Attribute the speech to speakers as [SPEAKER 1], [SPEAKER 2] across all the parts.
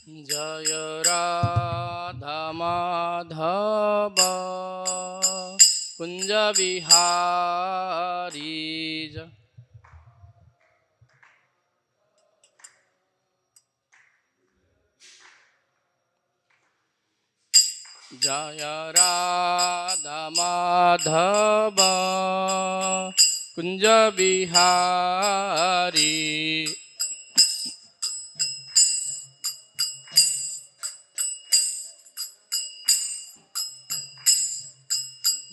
[SPEAKER 1] जय राधा माधव कुंज बिहारी जय राधा माधव कुंज बिहारी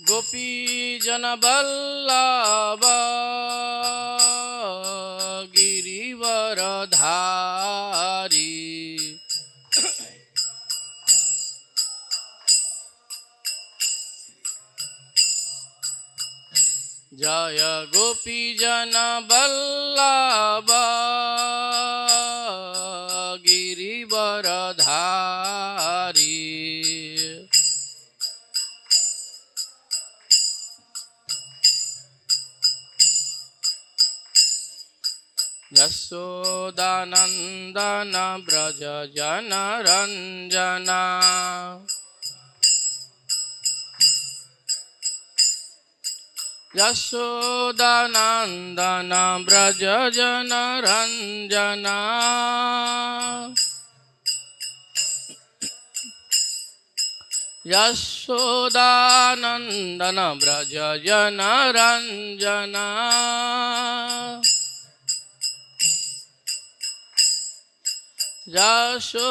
[SPEAKER 1] गोपी जन बल्लभ गिरिवर धारी जय गोपी जन बल्लभ गिरिवर धारी यशोदानंदन ब्रज जन रंजना यशोदानंदन ब्रज जन रंजना यशोदानंदन ब्रज जन रंजना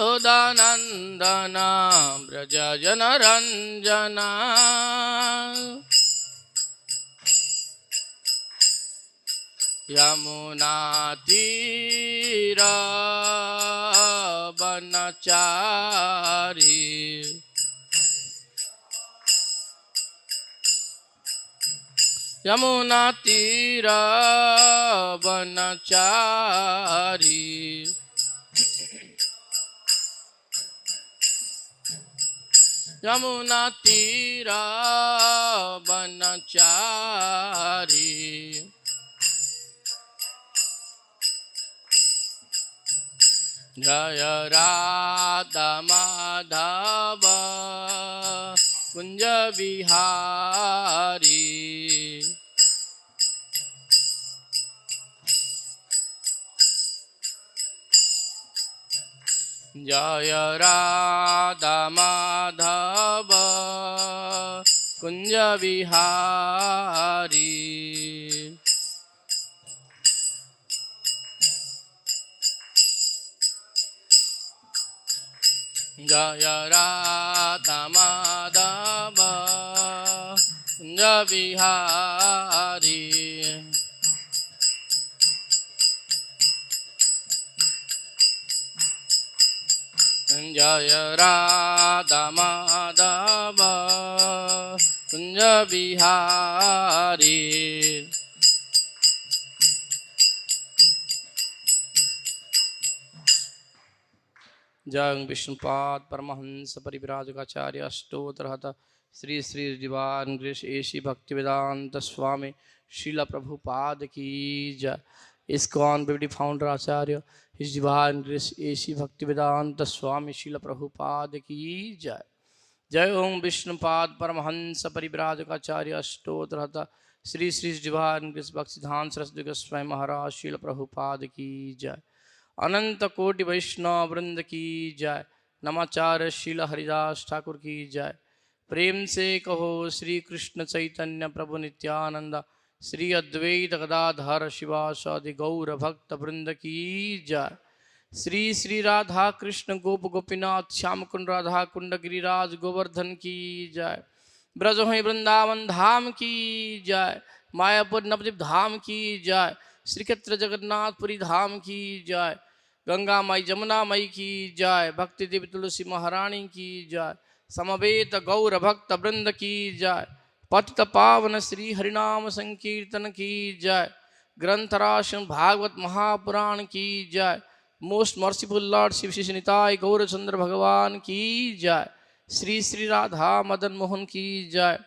[SPEAKER 1] यशोदानंदन ब्रज जन रंजना यमुना तीर बनचारी यमुना तीर बनचारी यमुना तीर बनचारी जय राधा माधव कुंज बिहारी जय राधा माधव कुंज बिहारी जय राधा माधव कुंज बिहारी जय राधा माधव कुंज बिहारी जय विष्णुपाद परमहंस परिव्राजकाचार्य अष्टोत्तरहत श्री श्री दिवान गृष एशी भक्ति वेदांत स्वामी शीला प्रभुपाद की जय। इस्कॉन ब्यूटी फाउंडर आचार्य हिज डिवाइन ग्रेस एसी भक्ति वेदांत स्वामी शील प्रभुपाद की जय। जय ओम विष्णुपाद परमहंस परिव्राजकाचार्य अष्टोत्तरहत श्री श्री डिवाइन ग्रेस भक्तिधाम सरस्वती गोस्वामी महाराज शील प्रभुपाद की जय। अनंत कोटि वैष्णव वृंद की जय। नमाचार्य शील हरिदास ठाकुर की जय। प्रेम से कहो श्री कृष्ण चैतन्य प्रभु नित्यानंद श्री अद्वैत गदाधर शिवासादि गौर भक्त वृंद की जय। श्री श्री राधा कृष्ण गोप गोपीनाथ श्याम कुंड राधा कुंड गिरिराज गोवर्धन की जय। ब्रज है वृंदावन धाम की जय। मायापुर नवद्वीप धाम की जय। श्रीक्षेत्र जगन्नाथपुरी धाम की जय। गंगा माई जमुना मई की जय। भक्ति देवी तुलसी महारानी की जय। समवेत गौर भक्त वृंद की जय। पतित पावन श्री हरिनाम संकीर्तन की जय। ग्रंथराज भागवत महापुराण की जय। Most merciful lord Shiva Shri Nitai Gaurachandra भगवान की जय। श्री श्री राधा मदन मोहन की जय।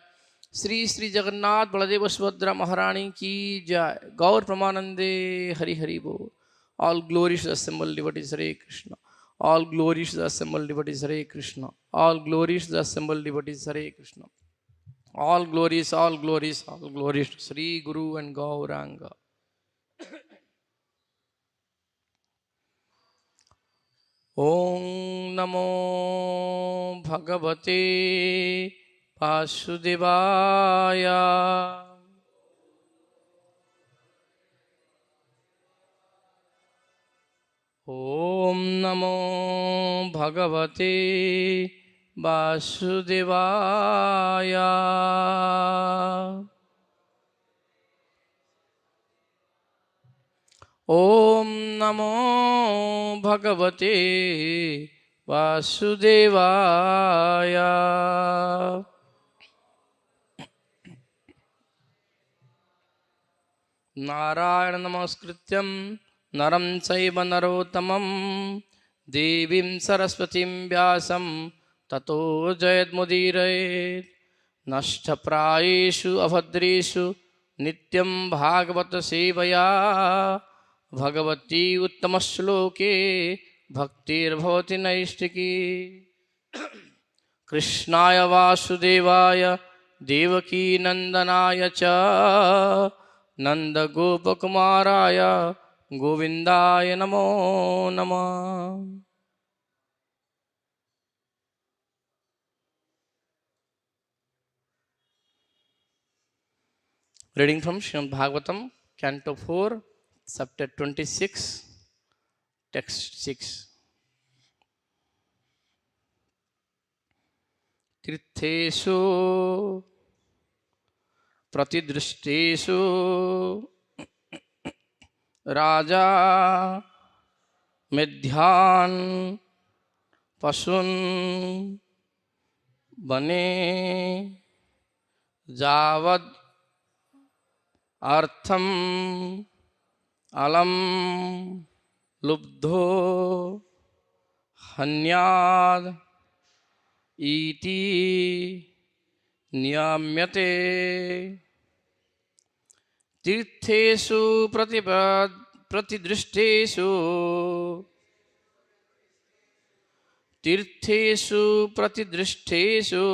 [SPEAKER 1] श्री श्री जगन्नाथ बलदेव सुभद्रा महारानी की जय। गौर प्रमानंदे हरि हरि बोल। All glories to assembled devotees. Hare Krishna. All glories to the assembled devotees, Hare Krishna. All glories to the assembled devotees, Hare Krishna. All glories, all glories, all glories to Sri Guru and Gauranga. Om Namo Bhagavate Vasudevaya. Om Namo Bhagavate Vasudevaya. Om Namo Bhagavate Vasudevaya. Narayana Namaskrityam Naram Chaiva Narottamam Devim Saraswatim Vyasam Tato Jayadmudirayet Nashtaprayeshu Avadreshu Nityam Bhagavata Sevaya Bhagavati Uttamasloke Bhaktir Bhavati Naistiki Krishnaya Vasudevaya Devaki Nandanaya Cha Nanda Gopakumaraya Govindaya Namo Namah. Reading from Srimad Bhagavatam, Canto 4, Chapter 26, Text 6. Tirtheshu Pratidrishteshu Raja Medhyan Pasun Bane Javad Artham Alam Lubdho Hanyad Iti Niyamyate Tirtheshu Pratidrishteshu Tirtheshu Pratidrishteshu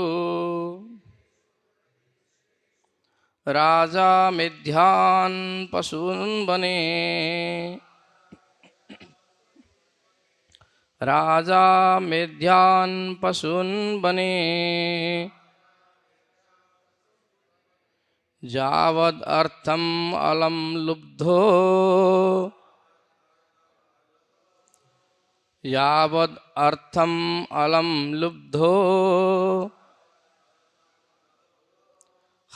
[SPEAKER 1] Raja Medhyan Pasun Bane Raja Medhyan Pasun Bane Javad Artham Alam Lubdho Yavad Artham Alam Lubdho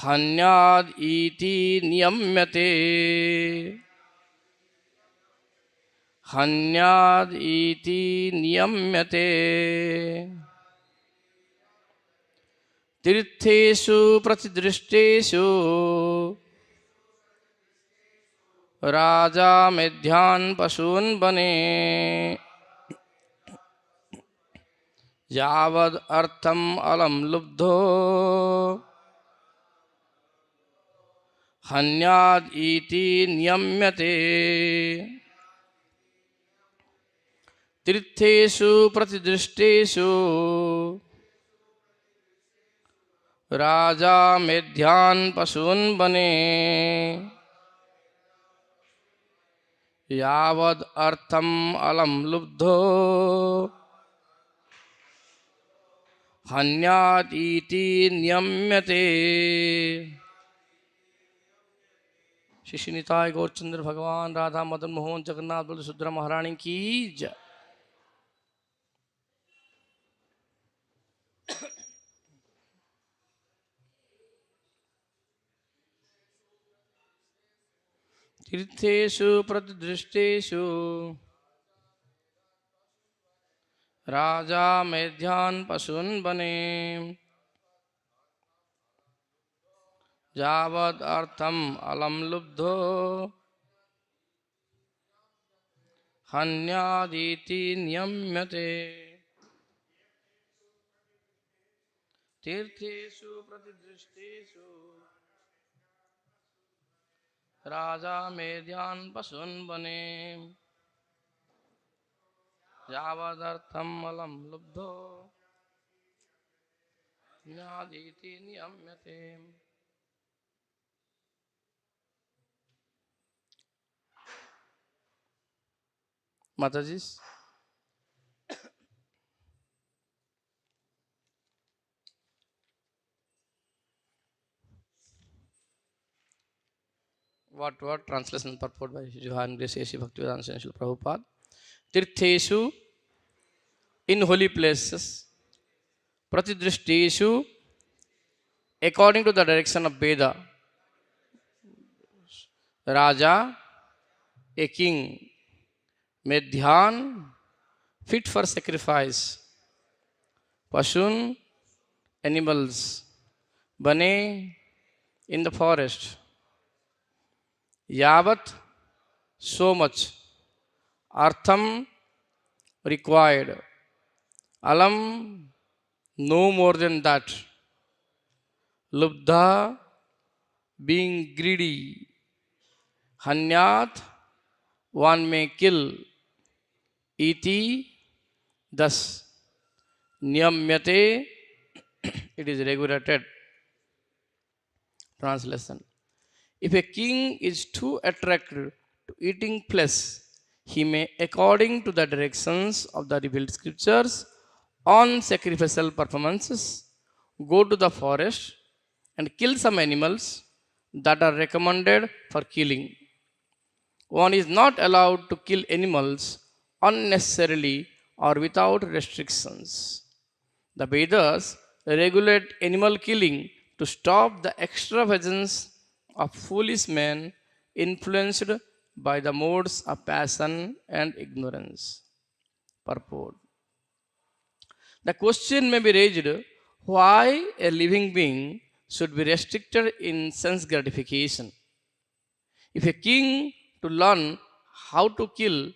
[SPEAKER 1] Hanyad Iti Niyamyate Hanyad Iti Niyamyate Tirtheshu Pratidrishteshu Raja Medhyan Pasun Bane Yavad Artham Alam Lubdho Hanyad Iti Niyamyate Tirtheshu Pratidrishteshu Raja Medhyan Pasun Bane Yavad Artham Alam Lubdho Hanyad Iti Niyamyate. Shri Nitai Gaurchandra Bhagavan Radha Madan Mohan Jagannath Bal Sudra Maharani ki jai. Tirtheshu Pratidrishteshu Raja Medhyan Pasun Bane Javad Artham Alam Lubdho Hanyaditi Niyamyate Tirtheshu Pratidrishteshu Raja Medhyan Pasun Bane यावदर्थम अलम लुब्धो ज्ञादीति नियम्यते. Mataji's. What translation purport by Johann Grace A.C. Bhaktivedanta Swami Prabhupada. Tirtheshu, in holy places, pratidrishteshu, according to the direction of Veda, Raja, a king, Medhyan, fit for sacrifice, Pashun, animals, Bane, in the forest, Yavat, so much, Artham, required, Alam, no more than that, Lubdha, being greedy, Hanyat, one may kill, Iti, thus, Niyamyate, it is regulated. Translation. If a king is too attracted to eating flesh, he may, according to the directions of the revealed scriptures on sacrificial performances, go to the forest and kill some animals that are recommended for killing. One is not allowed to kill animals unnecessarily or without restrictions. The Vedas regulate animal killing to stop the extravagance of foolish men influenced by the modes of passion and ignorance. Purport. The question may be raised, why a living being should be restricted in sense gratification? If a king to learn how to kill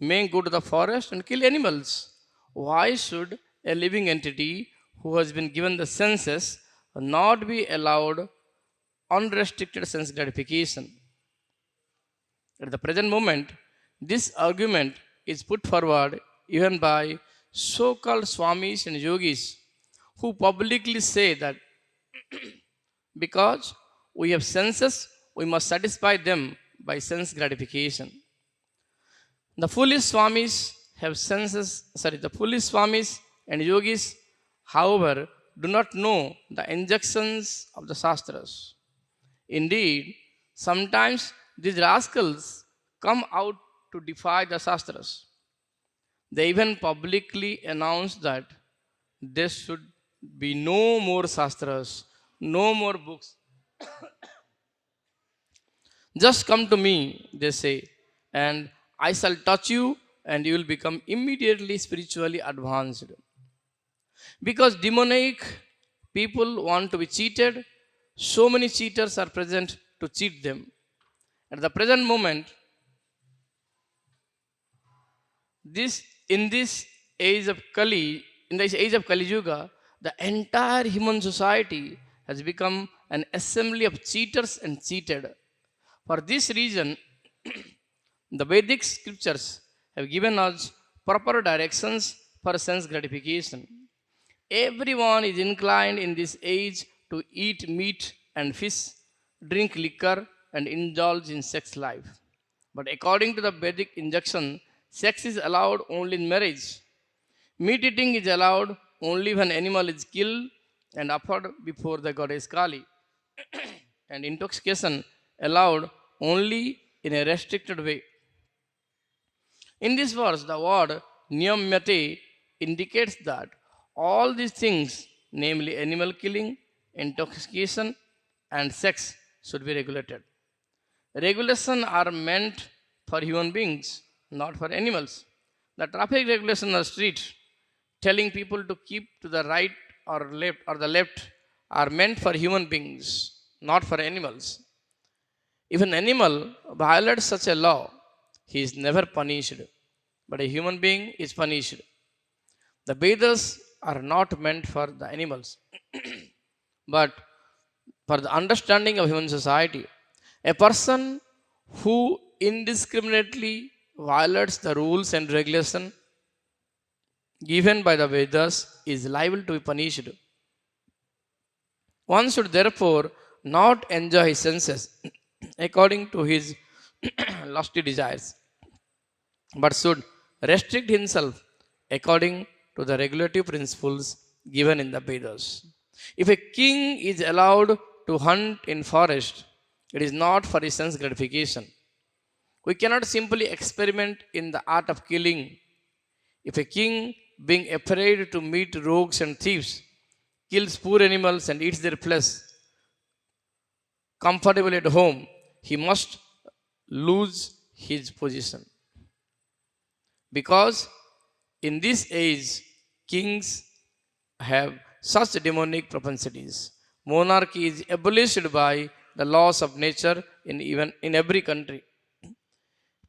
[SPEAKER 1] may go to the forest and kill animals, why should a living entity who has been given the senses not be allowed unrestricted sense gratification? At the present moment, this argument is put forward even by so-called swamis and yogis who publicly say that because we have senses, we must satisfy them by sense gratification. The foolish swamis and yogis, however, do not know the injunctions of the Shastras. Indeed, sometimes these rascals come out to defy the Shastras. They even publicly announce that there should be no more Shastras, no more books. Just come to me, they say, and I shall touch you, and you will become immediately spiritually advanced. Because demonic people want to be cheated, so many cheaters are present to cheat them. At the present moment, in this age of Kali Yuga, the entire human society has become an assembly of cheaters and cheated. For this reason, the Vedic scriptures have given us proper directions for sense gratification. Everyone is inclined in this age to eat meat and fish, drink liquor, and indulge in sex life. But according to the Vedic injunction, sex is allowed only in marriage. Meat eating is allowed only when animal is killed and offered before the goddess Kali. And intoxication allowed only in a restricted way. In this verse, the word niyamyate indicates that all these things, namely animal killing, intoxication, and sex, should be regulated. Regulations are meant for human beings, not for animals. The traffic regulations on the street, telling people to keep to the right or the left, are meant for human beings, not for animals. If an animal violates such a law, he is never punished, but a human being is punished. The Vedas are not meant for the animals, but for the understanding of human society. A person who indiscriminately violates the rules and regulations given by the Vedas is liable to be punished. One should therefore not enjoy his senses according to his lusty desires, but should restrict himself according to the regulative principles given in the Vedas. If a king is allowed to hunt in forest, it is not for his sense gratification. We cannot simply experiment in the art of killing. If a king, being afraid to meet rogues and thieves, kills poor animals and eats their flesh comfortably at home, he must lose his position. Because in this age, kings have such demonic propensities. Monarchy is abolished by the laws of nature in every country.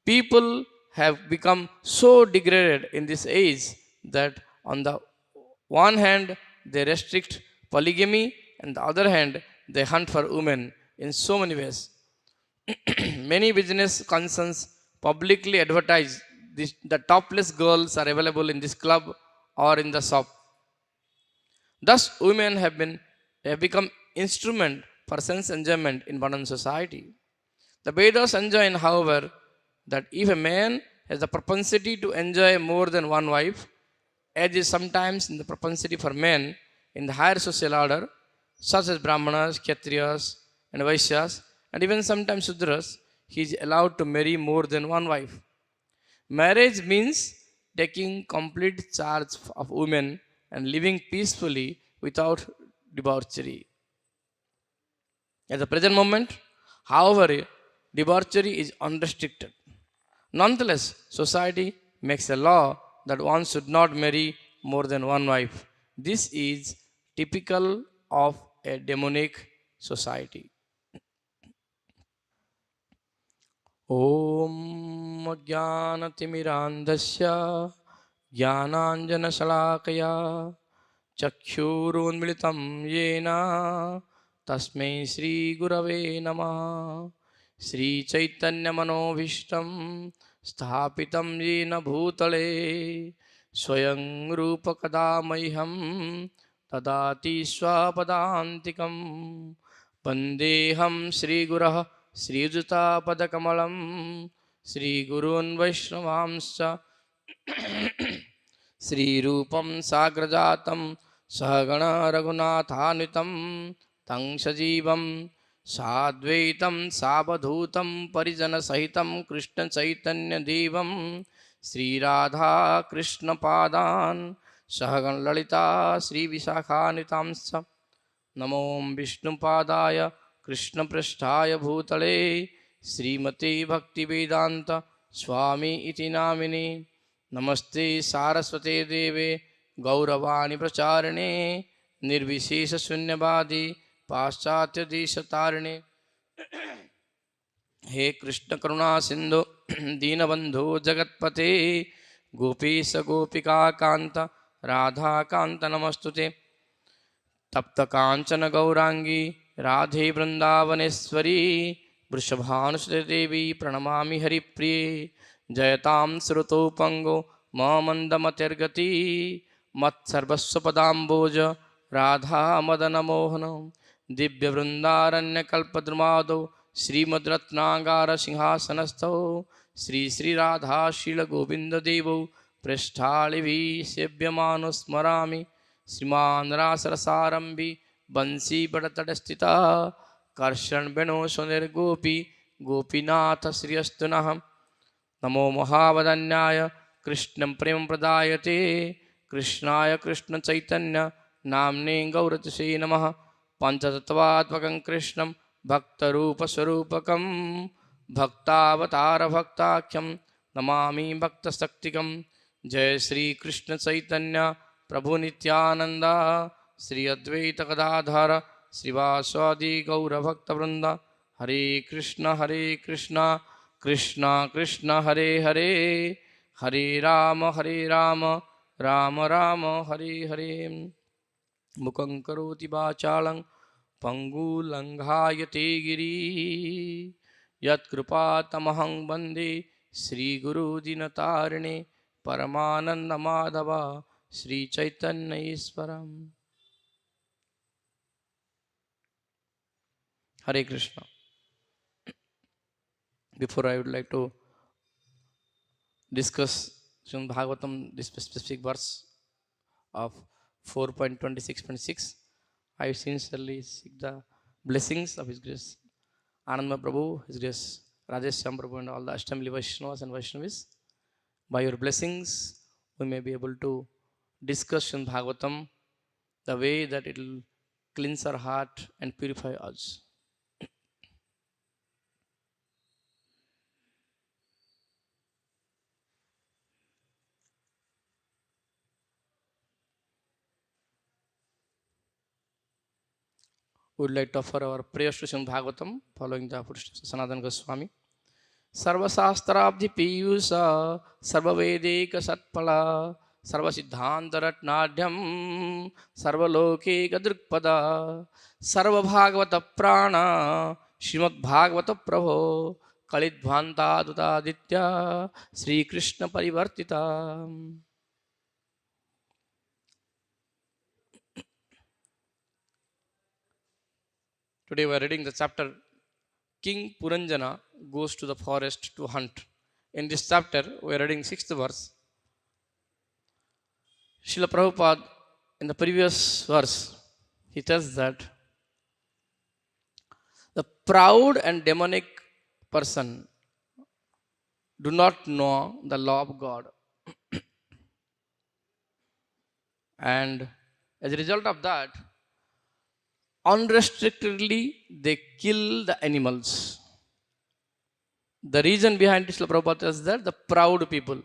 [SPEAKER 1] People have become so degraded in this age that on the one hand they restrict polygamy and the other hand they hunt for women in so many ways. Many business concerns publicly advertise the topless girls are available in this club or in the shop. Thus, women have become instrument for sense enjoyment in modern society. The Vedas enjoin, however, that if a man has the propensity to enjoy more than one wife, as is sometimes in the propensity for men in the higher social order, such as Brahmanas, Kshatriyas, and Vaishyas, and even sometimes Sudras, he is allowed to marry more than one wife. Marriage means taking complete charge of women and living peacefully without debauchery. At the present moment, however, debauchery is unrestricted. Nonetheless, society makes a law that one should not marry more than one wife. This is typical of a demonic society. Om Jnanatimirandhasya Jnananjanasalakaya Chakshurunmilitam Yena Tasmai Shri Gurave Namah. Shri Chaitanya Manobhishtam Sthapitam Yena Bhutale Swayam Rupa Kadamaiham Tadati Swapadantikam Vandeham Shri Gurah Shri Juta Padakamalam Shri Gurun Vaishnavamscha Shri Rupam Sagrajatam Sahagana Raghunathanutam Tang Sajivam Sadvaitam Sabadhutam Parijana Sahitam Krishna Chaitanya Devam Sri Radha Krishna Padan Sahagan Lalita Sri Visakhanitamsa Namo Vishnupadaya Krishna Prasthaya Bhutale Srimati Bhakti Vedanta Swami Iti Namini Namaste Saraswate Deve Gauravani Pracharane Nirvishesha Sunyavadi Paschatya Deshatarane He Krishna Karuna Sindhu Dinabandhu Jagatpate Gopisa Gopika Kanta Radha Kanta Namastute Tapta Kanchana Gaurangi Radhe Vrindavaneshwari Vrishabhanusude Devi Pranamami Haripriye Jayatam Srutopango Mamandamatergati Mat Sarvasva Padamboja Radha Madana Mohanam Divya Vrindaranya Kalpadrumado Srimad Ratnagara Singhasanastho Sri Sri Radha Shila Govinda Devo Prasthalivi Sevyamano Smarami Sriman Rasarasarambi Bansi Badatadastita Karshan Beno Soner Gopi Gopinatha Sriyastunaham Namo Mahavadanyaya Krishnam Prem Pradayate Krishnaya Krishna Chaitanya Namne Gauratase Namaha Panchatattvatmakam Krishnam Bhakta Rupa Swarupakam Bhaktavatara Bhaktakyam Namami Bhakta Saktikam Jai Sri Krishna Chaitanya Prabhu Nityananda Sri Advaita Gadadhara Srivaswadi Gaura Bhakta Vrinda Hare Krishna Krishna Krishna Hare Hare Hare Rama Rama Rama Hare Hare Mukhaṁ karoti vācālaṁ Pangu Langhayate Giri Yat Krupātamahang Bande Sri Guru Dinatarine Paramananda Madhava Sri Chaitanya Iswaram. Hare Krishna. Before I would like to discuss Srimad Bhagavatam, this specific verse of 4.26.6, I sincerely seek the blessings of His grace. Ananda Prabhu, His grace, Rajesh Shyam Prabhu and all the Ashtamali Vaishnavas and Vaishnavis. By your blessings, we may be able to discuss Srimad Bhagavatam the way that it will cleanse our heart and purify us. We would like to offer our prayers to Srimad Bhagavatam following the footsteps of Sanatana Goswami. Sarvasastrabdhi Piyusa Sarvavedika Satpala Sarvasiddhantaratnadhyam Sarvalokeka Drukpada Sarvabhagavata Prana Srimad Bhagavata Prabho Kalidbhanta Dutaditya Sri Krishna Parivartita. Today we are reading the chapter King Puranjana goes to the forest to hunt. In this chapter, we are reading 6th verse. Srila Prabhupada, in the previous verse, he tells that the proud and demonic person do not know the law of God. And as a result of that, unrestrictedly they kill the animals. The reason behind this, Srila Prabhupada, is that the proud people,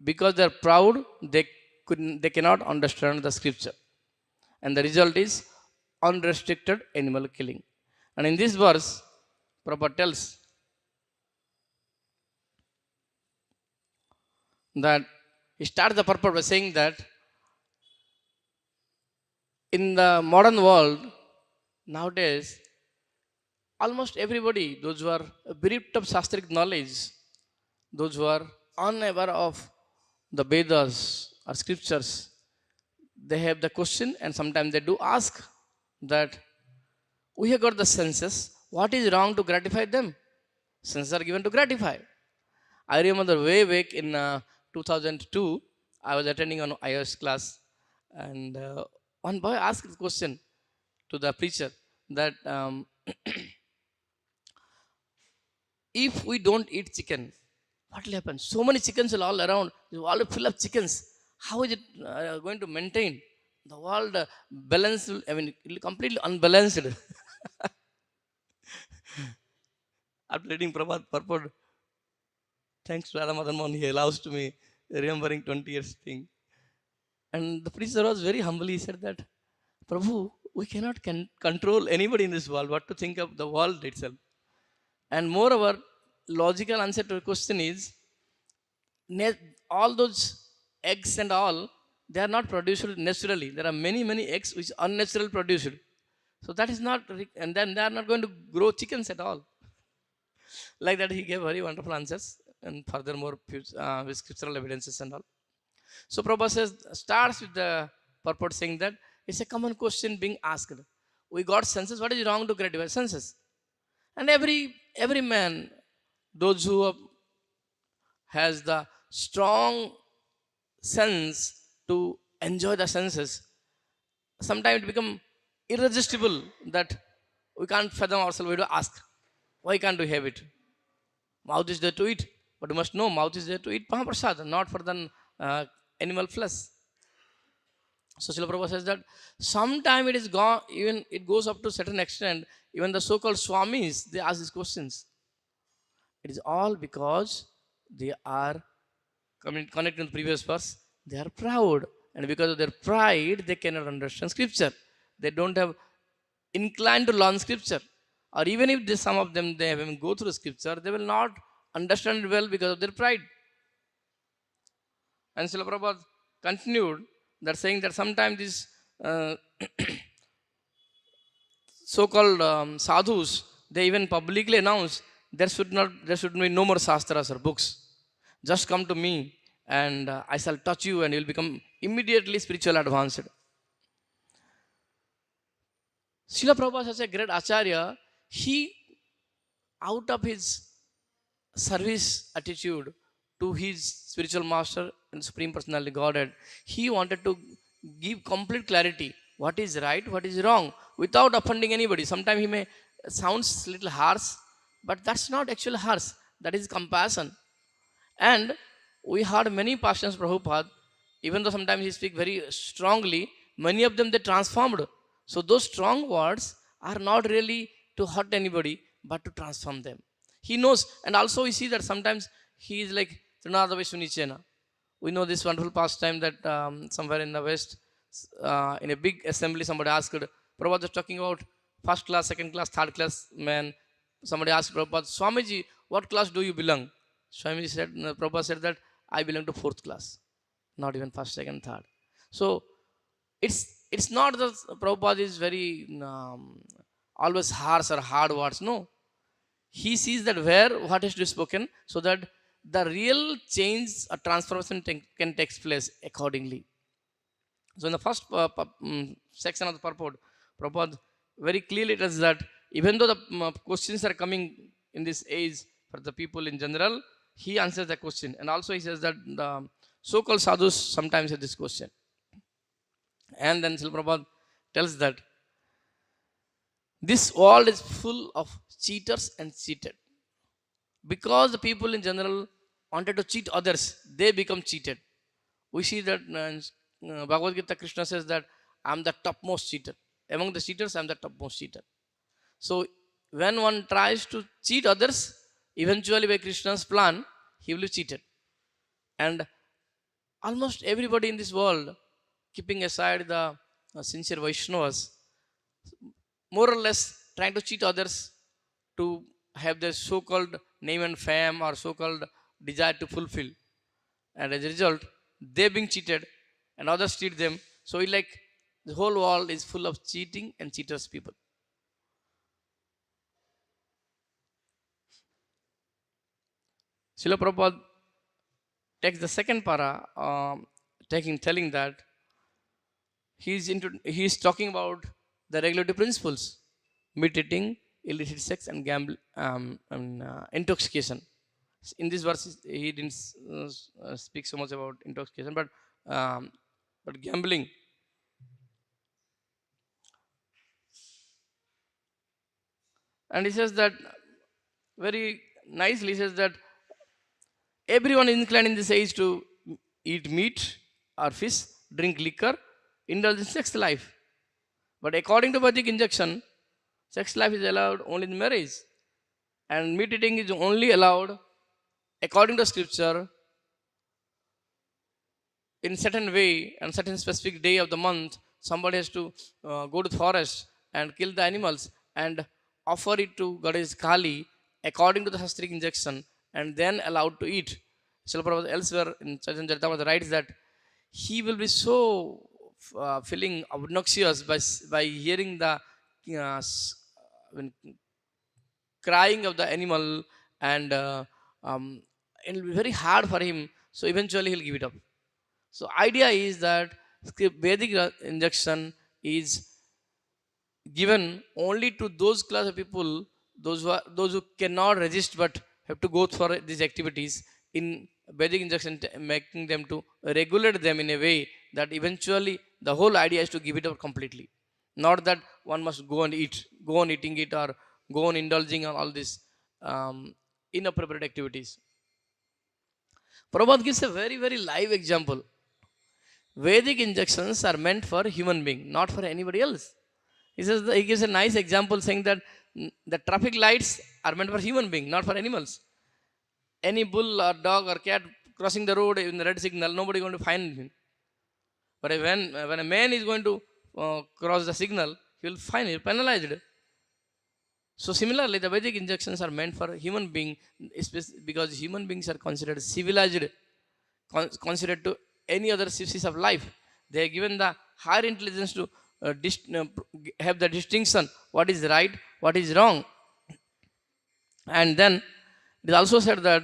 [SPEAKER 1] because they are proud, they cannot understand the scripture. And the result is unrestricted animal killing. And in this verse, Prabhupada tells that he starts the purport by saying that in the modern world, nowadays, almost everybody, those who are bereft of Shastric knowledge, those who are unaware of the Vedas or scriptures, they have the question, and sometimes they do ask that we have got the senses, what is wrong to gratify them? Senses are given to gratify. I remember way back in 2002, I was attending an IS class, and one boy asked the question to the preacher that if we don't eat chicken, what will happen? So many chickens are all around. You all fill up chickens. How is it going to maintain? The world balance will, I mean, it will completely unbalanced. After reading Prabhupada purport, thanks to Madan, he allows to me remembering 20 years thing. And the preacher was very humble. He said that, Prabhu, we cannot control anybody in this world. What to think of the world itself? And moreover, logical answer to the question is, all those eggs and all, they are not produced naturally. There are many, many eggs which are unnaturally produced. So that is not, and then they are not going to grow chickens at all. Like that, he gave very wonderful answers, and furthermore, with scriptural evidences and all. So Prabhupada says, starts with the purport saying that it's a common question being asked. We got senses. What is wrong to gratify senses? And every man, those who has the strong sense to enjoy the senses, sometimes it become irresistible that we can't fathom ourselves. We do ask, why can't we have it? Mouth is there to eat, but you must know mouth is there to eat Mahaprasad, not for the animal flesh. So Srila Prabhupada says that sometime it is gone, even it goes up to a certain extent, even the so-called Swamis, they ask these questions. It is all because they are connected to the previous verse. They are proud, and because of their pride, they cannot understand scripture. They don't have inclined to learn scripture, or even if some of them they even go through scripture, they will not understand it well because of their pride. And Srila Prabhupada continued that saying that sometimes these so-called sadhus, they even publicly announce there should be no more shastras or books. Just come to me and I shall touch you and you will become immediately spiritual advanced. Srila Prabhupada is such a great Acharya. He, out of his service attitude to his spiritual master and Supreme Personality Godhead, he wanted to give complete clarity. What is right, what is wrong, without offending anybody. Sometimes he may sounds little harsh, but that's not actually harsh. That is compassion. And we heard many pastors Prabhupada, even though sometimes he speak very strongly, many of them they transformed. So those strong words are not really to hurt anybody, but to transform them. He knows, and also we see that sometimes he is like Trinadava Sunichena. We know this wonderful pastime that somewhere in the West, in a big assembly, somebody asked, Prabhupada was talking about first class, second class, third class man. Somebody asked Prabhupada, Swamiji, what class do you belong? Swamiji said, Prabhupada said that I belong to fourth class, not even first, second, third. So it's not that Prabhupada is very always harsh or hard words. No, he sees that where what is to be spoken, so that the real change or transformation can take place accordingly. So in the first section of the purport, Prabhupada very clearly tells that even though the questions are coming in this age for the people in general, he answers the question. And also he says that the so-called sadhus sometimes have this question. And then Srila Prabhupada tells that this world is full of cheaters and cheated. Because the people in general wanted to cheat others, they become cheated. We see that Bhagavad Gita, Krishna says that I am the topmost cheater. Among the cheaters, I am the topmost cheater. So when one tries to cheat others, eventually by Krishna's plan, he will be cheated. And almost everybody in this world, keeping aside the sincere Vaishnavas, more or less trying to cheat others to have their so-called name and fame or so-called desire to fulfill. And as a result, they being cheated and others cheat them. So it's like the whole world is full of cheating and cheaters people. Srila Prabhupada takes the second para, telling that he's talking about the regulatory principles, meat eating, illicit sex, and intoxication. In this verse, he didn't speak so much about intoxication, but gambling. And he says that very nicely, he says that everyone is inclined in this age to eat meat or fish, drink liquor, indulge in sex life. But according to Vedic injunction, sex life is allowed only in marriage. And meat eating is only allowed according to scripture in certain way and certain specific day of the month. Somebody has to go to the forest and kill the animals and offer it to Goddess Kali according to the Shastric injunction and then allowed to eat. Srila Prabhupada elsewhere in Chaitanya Charitamrita writes that he will be so feeling obnoxious by hearing the when crying of the animal, and it will be very hard for him. So eventually he'll give it up. So idea is that Vedic injunction is given only to those class of people, those who cannot resist but have to go for these activities. In Vedic injunction, making them to regulate them in a way that eventually the whole idea is to give it up completely. Not that one must go and eat, go on eating it, or go on indulging on all these inappropriate activities. Prabhupada gives a very, very live example. Vedic injunctions are meant for human being, not for anybody else. He gives a nice example saying that the traffic lights are meant for human being, not for animals. Any bull or dog or cat crossing the road in the red signal, nobody is going to find him. But when a man is going to cross the signal, he will find it penalized. So similarly, the Vedic injunctions are meant for human being, because human beings are considered civilized, considered to any other species of life. They are given the higher intelligence to have the distinction what is right, what is wrong. And then it is also said that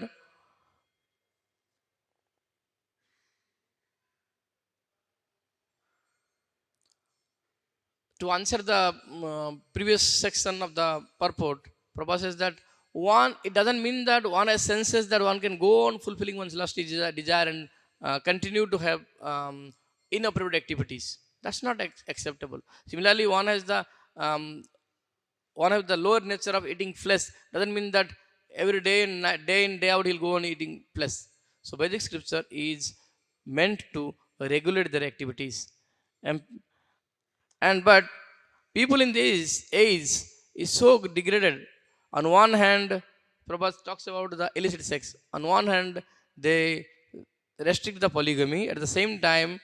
[SPEAKER 1] to answer the previous section of the purport, Prabhupada says that one, it doesn't mean that one has senses that one can go on fulfilling one's lust desire and continue to have inappropriate activities. That's not acceptable. Similarly, um, one has the lower nature of eating flesh. Doesn't mean that every day in day out he'll go on eating flesh. So Vedic scripture is meant to regulate their activities, and but people in this age is so degraded. On one hand, Prabhupada talks about the illicit sex. On one hand, they restrict the polygamy. At the same time,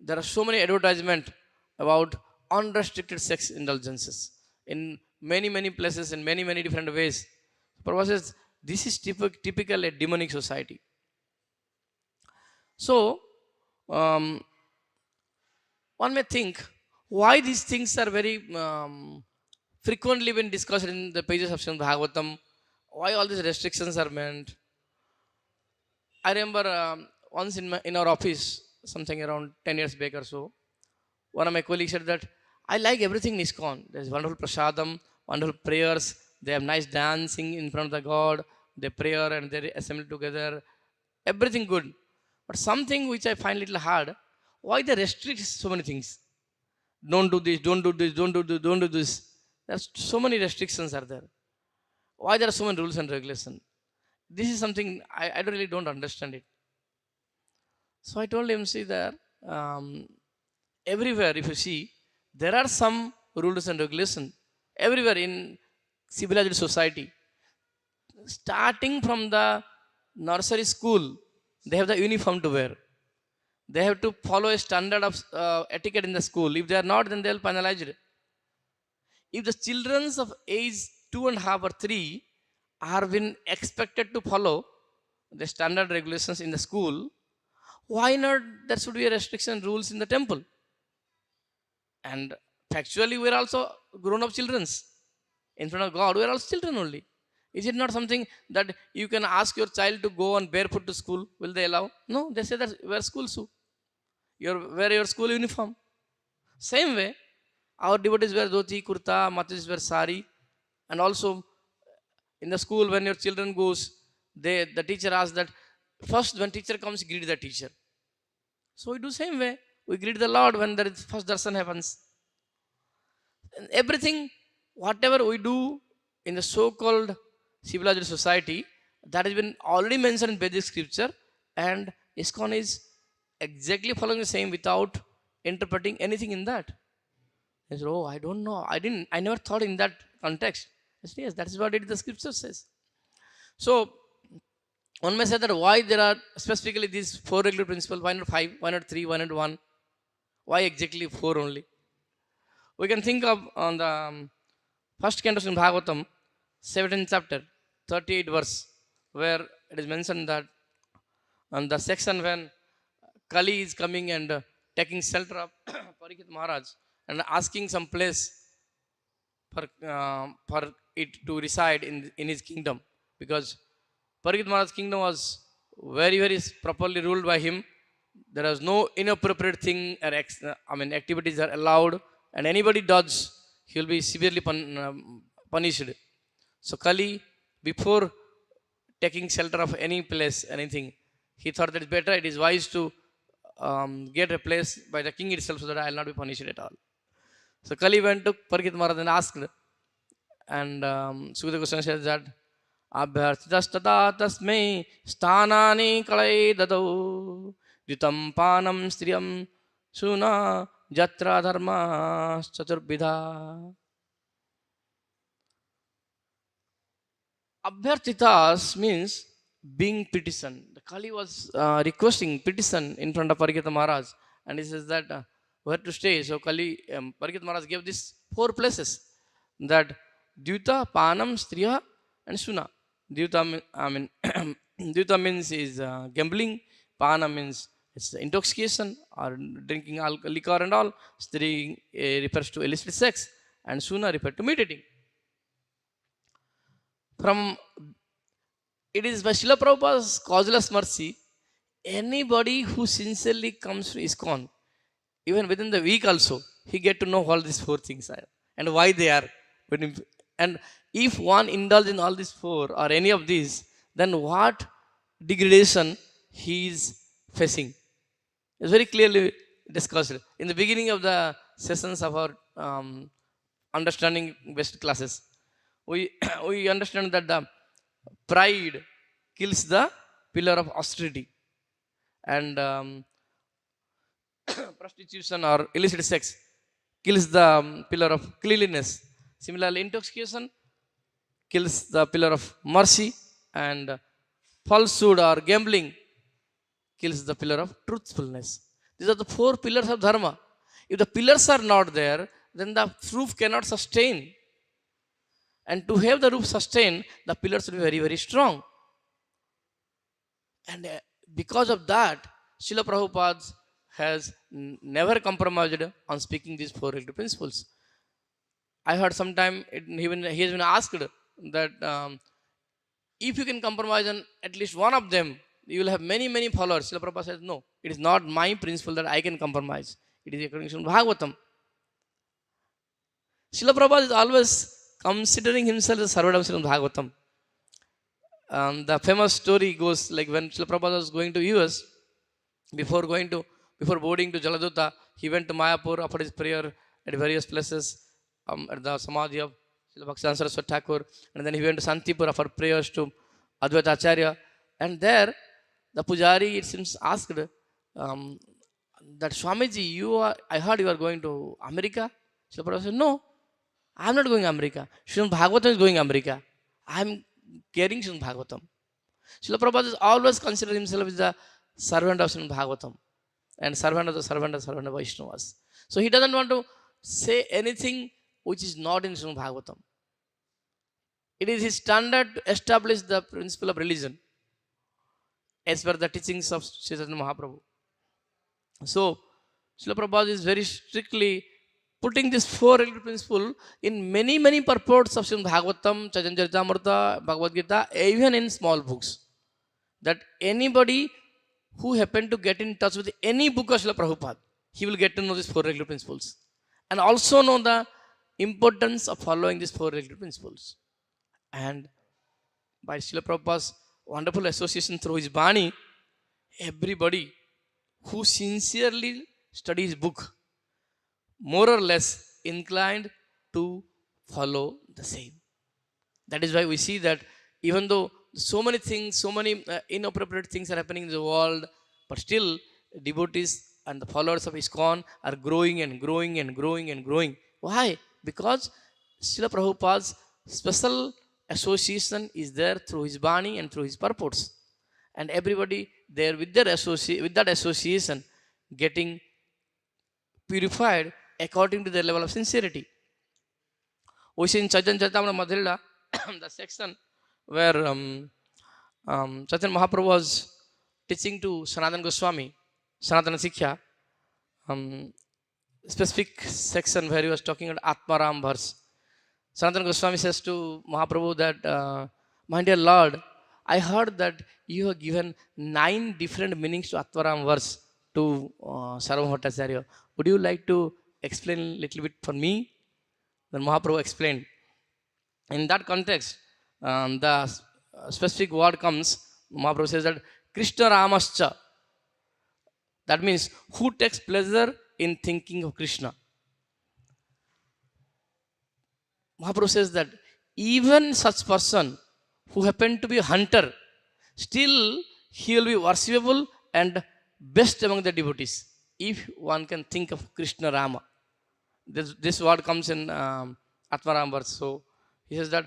[SPEAKER 1] there are so many advertisements about unrestricted sex indulgences in many places in many different ways. Prabhupada says this is typical a demonic society. So um, one may think why these things are very frequently been discussed in the pages of Srimad Bhagavatam. Why all these restrictions are meant? I remember once in our office, something around 10 years back or so, one of my colleagues said that I like everything in ISKCON. There's wonderful prasadam, wonderful prayers. They have nice dancing in front of the God. They pray and they assemble together. Everything good. But something which I find little hard, why they restrict so many things? Don't do this, don't do this, don't do this, don't do this. There's so many restrictions are there. Why there are so many rules and regulations? This is something I really don't understand it. So I told him, see there, everywhere if you see, there are some rules and regulations. Everywhere in civilized society, starting from the nursery school, they have the uniform to wear. They have to follow a standard of etiquette in the school. If they are not, then they will penalize it. If the children of age 2.5 or 3 are been expected to follow the standard regulations in the school, why not there should be a restriction rules in the temple? And factually, we are also grown-up children. In front of God, we are also children only. Is it not something that you can ask your child to go on barefoot to school? Will they allow? No, they say that wear school shoe. Wear your school uniform. Same way, our devotees wear dhoti, kurta, matas wear sari. And also, in the school, when your children goes, the teacher asks that, first when teacher comes, greet the teacher. So we do same way. We greet the Lord when there is first darshan happens. And everything, whatever we do in the so-called civilized society, that has been already mentioned in Vedic scripture, and ISKCON is exactly following the same without interpreting anything in that. I said, oh, I don't know. I never thought in that context. I said, yes, that is what the scripture says. So one may say that why there are specifically these 4 regular principles, why not 5, why not 3, why not 1? Why exactly 4 only? We can think of on the first canto in Bhagavatam, 17th chapter, 38 verse, where it is mentioned that on the section when Kali is coming and taking shelter of Parikshit Maharaj and asking some place for it to reside in his kingdom, because Parikshit Maharaj's kingdom was very properly ruled by him. There was no inappropriate thing or activities are allowed, and anybody does, he will be severely punished. So Kali, before taking shelter of any place, anything, he thought that it's better, it is wise to get a place by the king itself so that I will not be punished at all. So Kali went to Parikshit Maharaj and asked, and Sukadeva Goswami says that Abhyarthitastata tasmai sthanani kalai dadau ditam panam striyam suna jatra dharma chaturvidha. Abhyarthitas means being petition. The Kali was requesting petition in front of Parikshit Maharaj, and he says that where to stay. So Parikshit Maharaj gave these 4 places, that Dyuta, Panam, Striya, and Suna. Dyuta, Dyuta means is gambling. Pana means it's intoxication or drinking liquor and all. Stri refers to illicit sex, and Suna refers to meat eating. From it is by Srila Prabhupada's causeless mercy, anybody who sincerely comes to ISKCON, even within the week also, he get to know all these four things are and why they are. And if one indulge in all these four or any of these, then what degradation he is facing is very clearly discussed in the beginning of the sessions of our understanding best classes. We we understand that the pride kills the pillar of austerity, and prostitution or illicit sex kills the pillar of cleanliness. Similarly, intoxication kills the pillar of mercy, and falsehood or gambling kills the pillar of truthfulness. These are the four pillars of dharma. If the pillars are not there, then the roof cannot sustain. And to have the roof sustain, the pillars will be very, very strong. And because of that, Srila Prabhupada has never compromised on speaking these four relative principles. I heard sometime he has been asked that if you can compromise on at least one of them, you will have many, many followers. Srila Prabhupada says, no, it is not my principle that I can compromise. It is according to Bhagavatam. Srila Prabhupada is always considering himself as a servant of Srila Bhagavatam. The famous story goes like when Srila Prabhupada was going to US, before boarding to Jaladuta, he went to Mayapur, offered his prayer at various places, at the Samadhi of Srila Bhaktivedanta Saraswati Thakur, and then he went to Santipur, offered prayers to Advaita Acharya, and there the Pujari, it seems, asked that Swamiji, I heard you are going to America. Srila Prabhupada said, no, I am not going to America. Srila Bhagavatam is going to America. I am carrying Srila Bhagavatam. Srila Prabhupada is always considered himself as the servant of Srila Bhagavatam and servant of the servant of Vaishnavas. So he doesn't want to say anything which is not in Srila Bhagavatam. It is his standard to establish the principle of religion as per the teachings of Sri Chaitanya Mahaprabhu. So Srila Prabhupada is very strictly putting this four relative principle in many, many purports of Srimad Bhagavatam, Chaitanya Charitamrita, Bhagavad Gita, even in small books. That anybody who happen to get in touch with any book of Srila Prabhupada, he will get to know these four relative principles and also know the importance of following these four relative principles. And by Srila Prabhupada's wonderful association through his Bani, everybody who sincerely studies book more or less inclined to follow the same. That is why we see that even though so many things, so many inappropriate things are happening in the world, but still devotees and the followers of ISKCON are growing and growing and growing and growing. Why? Because Srila Prabhupada's special association is there through his Bani and through his purports. And everybody there with that association getting purified according to their level of sincerity. We see in Chaitanya Charitamrita Madhurila, the section where Chaitanya Mahaprabhu was teaching to Sanatana Goswami, Sanatana Sikhya, specific section where he was talking about Atmaram verse. Sanatana Goswami says to Mahaprabhu that, my dear Lord, I heard that you have given 9 different meanings to Atmaram verse to Sarvabhauma Bhattacharya. Would you like to explain a little bit for me? Then Mahaprabhu explained. In that context, the specific word comes, Mahaprabhu says that Krishna Ramascha. That means who takes pleasure in thinking of Krishna. Mahaprabhu says that even such person who happened to be a hunter, still he will be worshipable and best among the devotees if one can think of Krishna Rama. This word comes in Atmaram verse. So he says that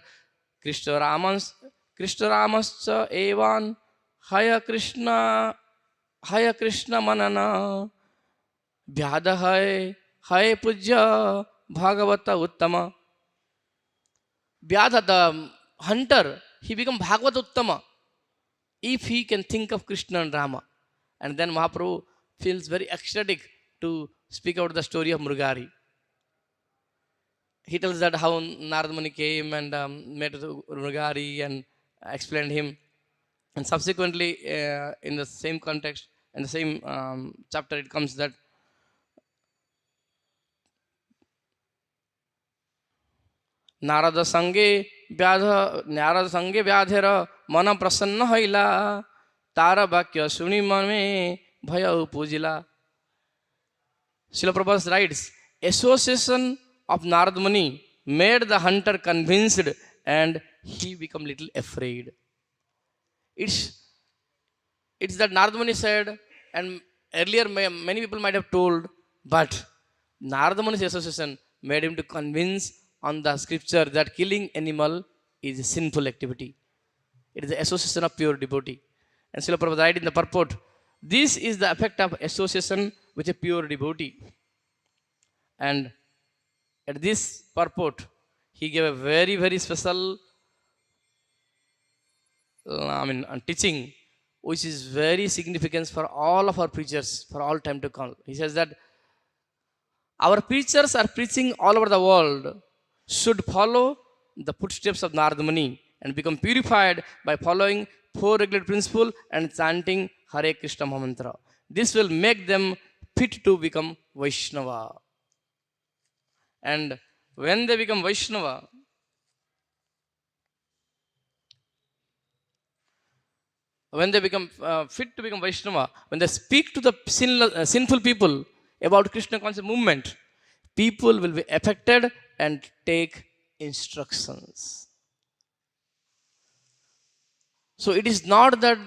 [SPEAKER 1] Krishna Ramascha evan Hare Krishna manana vyada Hare Pujya Bhagavata Uttama. Vyadha, the hunter, he becomes Bhagavata Uttama if he can think of Krishna and Rama. And then Mahaprabhu feels very ecstatic to speak out the story of Mrugari. He tells that how Narad Muni came and met Mrugari and explained him. And subsequently, in the same context, in the same chapter, it comes that Narad संगे व्याध नारद संगे व्याधेर मन प्रसन्न हईला तार वाक्य सुनी मन में भय पूजिला. Srila Prabhupada writes, association of Narad Muni made the hunter convinced and he become little afraid. It's, it's that Narad Muni said, and earlier many people might have told, but Narad Muni's association made him to convince on the scripture that killing animal is a sinful activity. It is the association of pure devotee. And Srila Prabhupada writes in the purport, this is the effect of association with a pure devotee. And at this purport, he gave a very, very special teaching, which is very significant for all of our preachers for all time to come. He says that our preachers are preaching all over the world should follow the footsteps of Narad Muni and become purified by following 4 regulated principles and chanting Hare Krishna mantra. This will make them fit to become Vaishnava. And when they become Vaishnava, when they become fit to become Vaishnava, when they speak to the sinful people about Krishna conscious movement, people will be affected and take instructions. So it is not that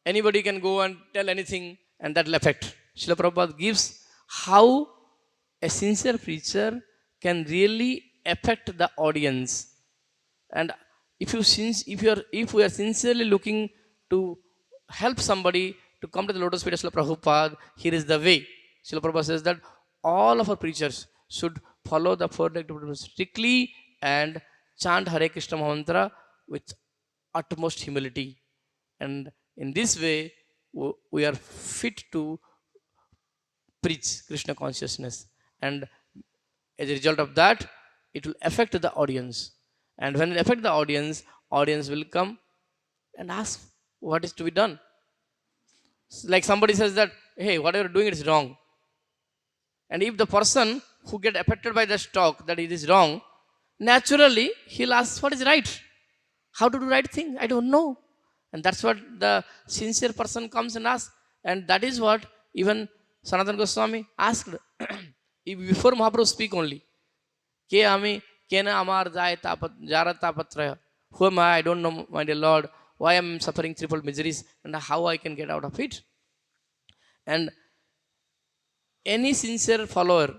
[SPEAKER 1] anybody can go and tell anything and that will affect. Srila Prabhupada gives how a sincere preacher can really affect the audience. And if we are sincerely looking to help somebody to come to the lotus feet of Srila Prabhupada, here is the way. Srila Prabhupada says that all of our preachers should follow the 4 directives strictly and chant Hare Krishna mantra with utmost humility. And in this way, we are fit to preach Krishna consciousness. And as a result of that, it will affect the audience. And when it affects the audience will come and ask what is to be done. Like somebody says that, hey, what you are doing is wrong. And if the person who get affected by the talk that it is wrong, naturally he'll ask what is right. How to do right thing? I don't know. And that's what the sincere person comes and asks. And that is what even Sanatana Goswami asked before Mahaprabhu speak only. Who am I? I don't know, my dear Lord. Why am I suffering triple miseries and how I can get out of it? And any sincere follower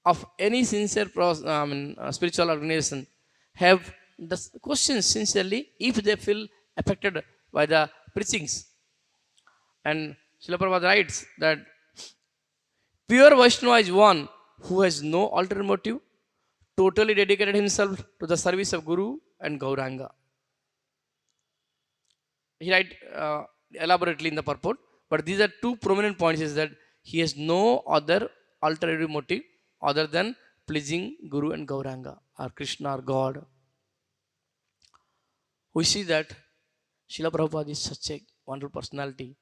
[SPEAKER 1] of any sincere spiritual organization have the questions sincerely if they feel affected by the preachings. And Srila Prabhupada writes that pure Vaishnava is one who has no ulterior motive, totally dedicated himself to the service of Guru and Gauranga. He writes elaborately in the purport, but these are 2 prominent points, is that he has no other ulterior motive other than pleasing Guru and Gauranga or Krishna or God. We see that Srila Prabhupada is such a wonderful personality.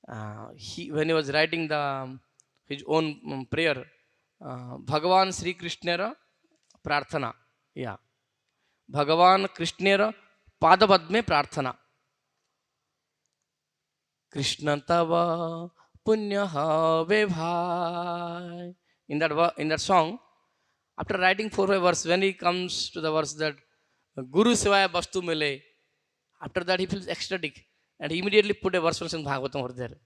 [SPEAKER 1] When he was writing his own prayer, Bhagavan Sri Krishnera Prarthana. Yeah. Bhagavan Krishnera Padabadme Prarthana. Krishna Tava Punya Have Bhai. In that song, after writing 4 verses, when he comes to the verse that Guru Sevaya Bastu Mile, after that he feels ecstatic and he immediately put a verse from Bhagavatam over there.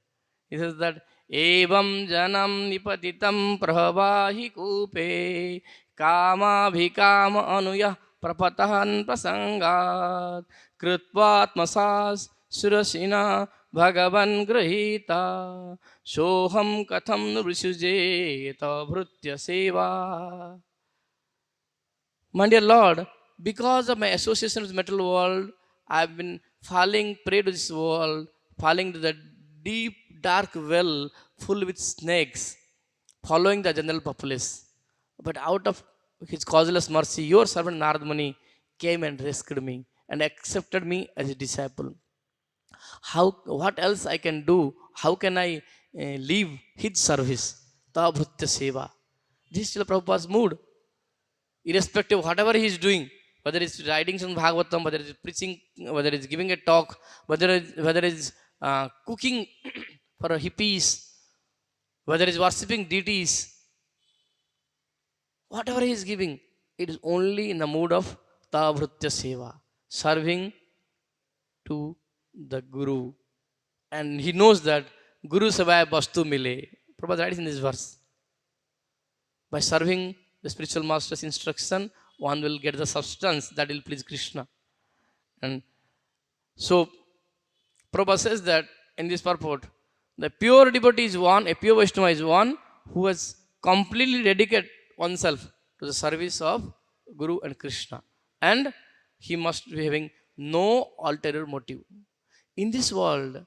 [SPEAKER 1] He says that Evam Janam Nipatitam Prabhahi Kupe Kama Bhikama Anuya Prapatahan Prasangat Krutvatmasas Surasina Bhagavan Grahita Soham Katham Nrisujeta Bhrutya Seva. My dear Lord, because of my association with the material world, I have been falling prey to this world, falling to the deep, dark well full with snakes, following the general populace. But out of his causeless mercy, your servant Narad Muni came and rescued me and accepted me as a disciple. What else I can do? How can I leave his service? Ta Bhrutya Seva. This is Srila Prabhupada's mood. irrespective of whatever he is doing, whether it's writing some Bhagavatam, whether it's preaching, whether it's giving a talk, whether it's cooking for hippies, whether it's worshipping deities, whatever he is giving, it is only in the mood of Tavritya Seva, serving to the Guru. And he knows that Guru Savaya Bastu Mile. Prabhupada writes in this verse. By serving the spiritual master's instruction, one will get the substance that will please Krishna. And so, Prabhupada says that in this purport, the pure devotee is one, a pure Vaishnava is one who has completely dedicated oneself to the service of Guru and Krishna. And he must be having no ulterior motive. In this world,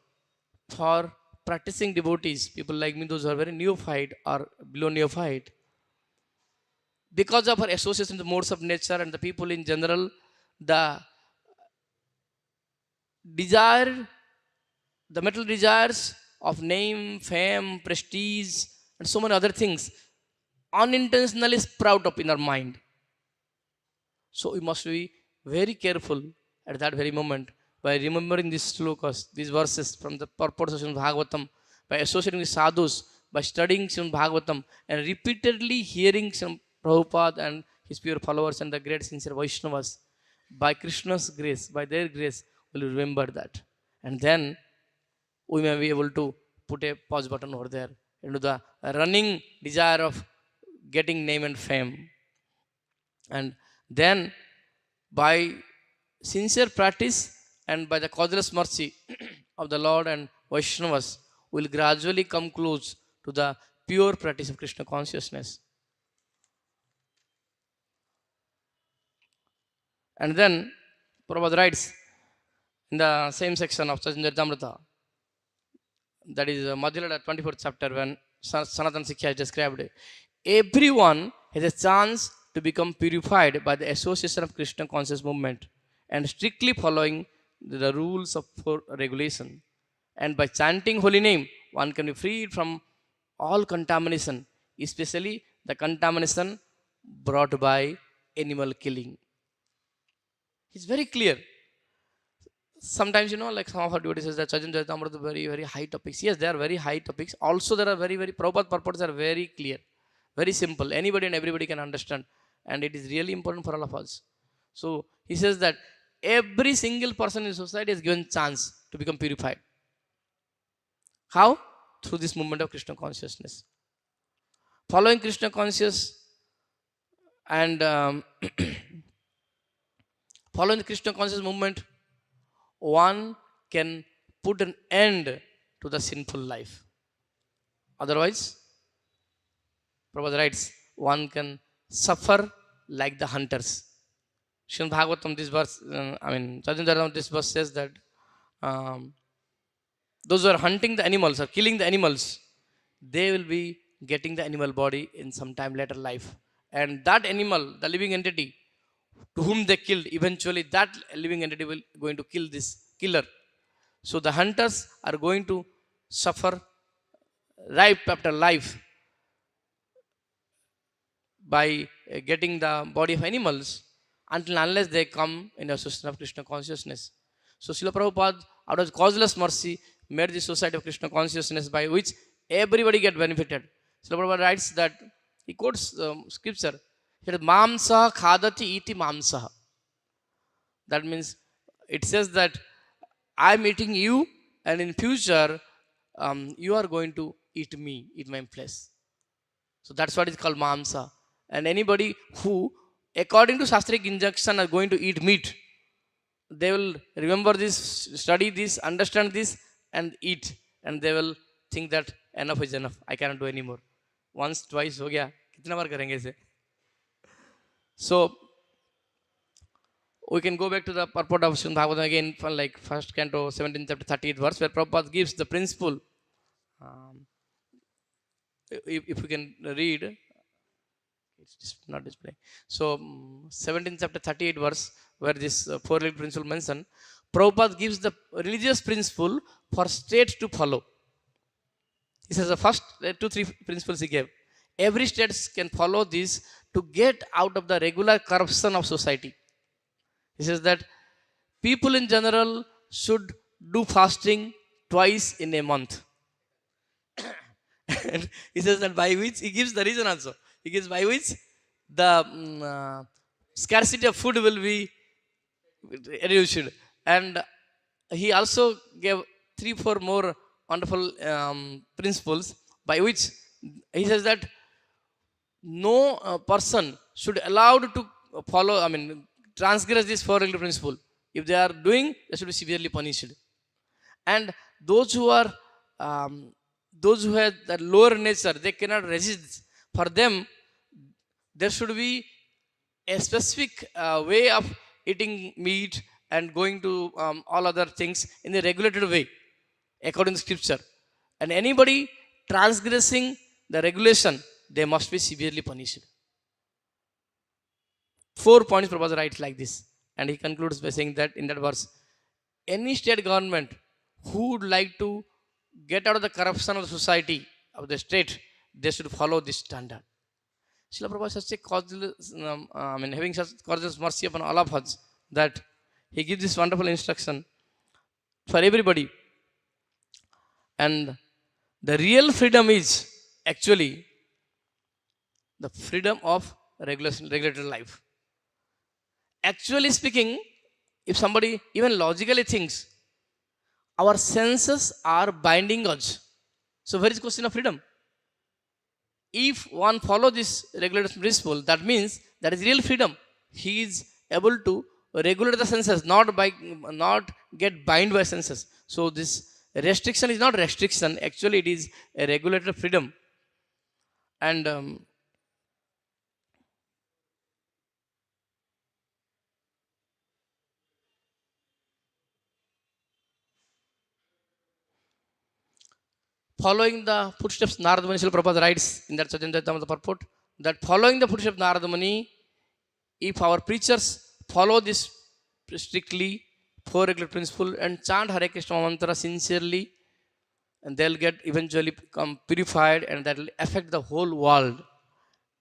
[SPEAKER 1] for practicing devotees, people like me, those who are very neophyte or below neophyte, because of our association with the modes of nature and the people in general, the desire, the material desires of name, fame, prestige, and so many other things unintentionally sprout up in our mind. So we must be very careful at that very moment by remembering these slokas, these verses from the purport of Srimad Bhagavatam, by associating with sadhus, by studying Srimad Bhagavatam, and repeatedly hearing Srimad Prabhupada and his pure followers and the great sincere Vaishnavas. By Krishna's grace, by their grace, we will remember that. And then we may be able to put a pause button over there into the running desire of getting name and fame. And then by sincere practice and by the causeless mercy of the Lord and Vaishnavas, we will gradually come close to the pure practice of Krishna consciousness. And then Prabhupada writes in the same section of Chaitanya, that is Madhya 24th chapter, when Sanatana Sikha is described, everyone has a chance to become purified by the association of Krishna conscious movement and strictly following the rules of regulation. And by chanting holy name, one can be freed from all contamination, especially the contamination brought by animal killing. It's very clear. Sometimes, like some of our devotees says that Chaitanya Charitamrita are very, very high topics. Yes, they are very high topics. Also, there are very, very, Prabhupada purports are very clear, very simple. Anybody and everybody can understand. And it is really important for all of us. So, he says that every single person in society is given chance to become purified. How? Through this movement of Krishna consciousness. Following Krishna conscious and following the Krishna conscious movement, one can put an end to the sinful life. Otherwise, Prabhupada writes, one can suffer like the hunters. Srimad Bhagavatam, this verse, Chaitanya, this verse says that those who are hunting the animals or killing the animals, they will be getting the animal body in some time later life. And that animal, the living entity, to whom they killed, eventually that living entity will going to kill this killer. So the hunters are going to suffer life after life by getting the body of animals until unless they come in the association of Krishna consciousness. So Srila Prabhupada, out of causeless mercy, made the society of Krishna consciousness by which everybody get benefited. Srila Prabhupada writes that, he quotes scripture, he said, Mamsa khadati iti mamsa. That means, it says that I am eating you, and in future, you are going to eat me, eat my flesh. So that's what is called mamsa. And anybody who, according to Shastric injunction, are going to eat meat, they will remember this, study this, understand this, and eat. And they will think that enough is enough. I cannot do anymore. Once, twice, ho gaya. Kitna baar karenge ise? So, we can go back to the purport of Srimad Bhagavatam again, from like first canto, 17th chapter, 38th verse, where Prabhupada gives the principle. If we can read, it's just not displaying. So, 17th chapter, 38th verse, where this four-legged principle mentioned, Prabhupada gives the religious principle for states to follow. He says the first 2-3 principles he gave. Every state can follow this to get out of the regular corruption of society. He says that people in general should do fasting twice in a month. And he says that by which he gives the reason also. He gives by which the scarcity of food will be reduced. And he also gave three, four more wonderful principles by which he says that no person should allowed to follow, I mean, transgress this four regular principle. If they are doing, they should be severely punished. And those who are um, those who have the lower nature, they cannot resist. For them, there should be a specific way of eating meat and going to all other things in a regulated way according to scripture. And anybody transgressing the regulation, they must be severely punished. 4 points Prabhupada writes like this, and he concludes by saying that in that verse, any state government who would like to get out of the corruption of the society of the state, they should follow this standard. Srila Prabhupada is such a having such causeless mercy upon all of us that he gives this wonderful instruction for everybody. And the real freedom is actually the freedom of regulated life. Actually speaking, if somebody even logically thinks, our senses are binding us. So where is question of freedom? If one follow this regulated principle, that means that is real freedom. He is able to regulate the senses, not get bind by senses. So this restriction is not restriction. Actually, it is a regulated freedom. And following the footsteps, Narada Muni, Srila Prabhupada writes in that Chaitanya purport that following the footsteps of Narada Muni, if our preachers follow this strictly, four regular principle, and chant Hare Krishna mantra sincerely, and they'll get eventually become purified, and that will affect the whole world.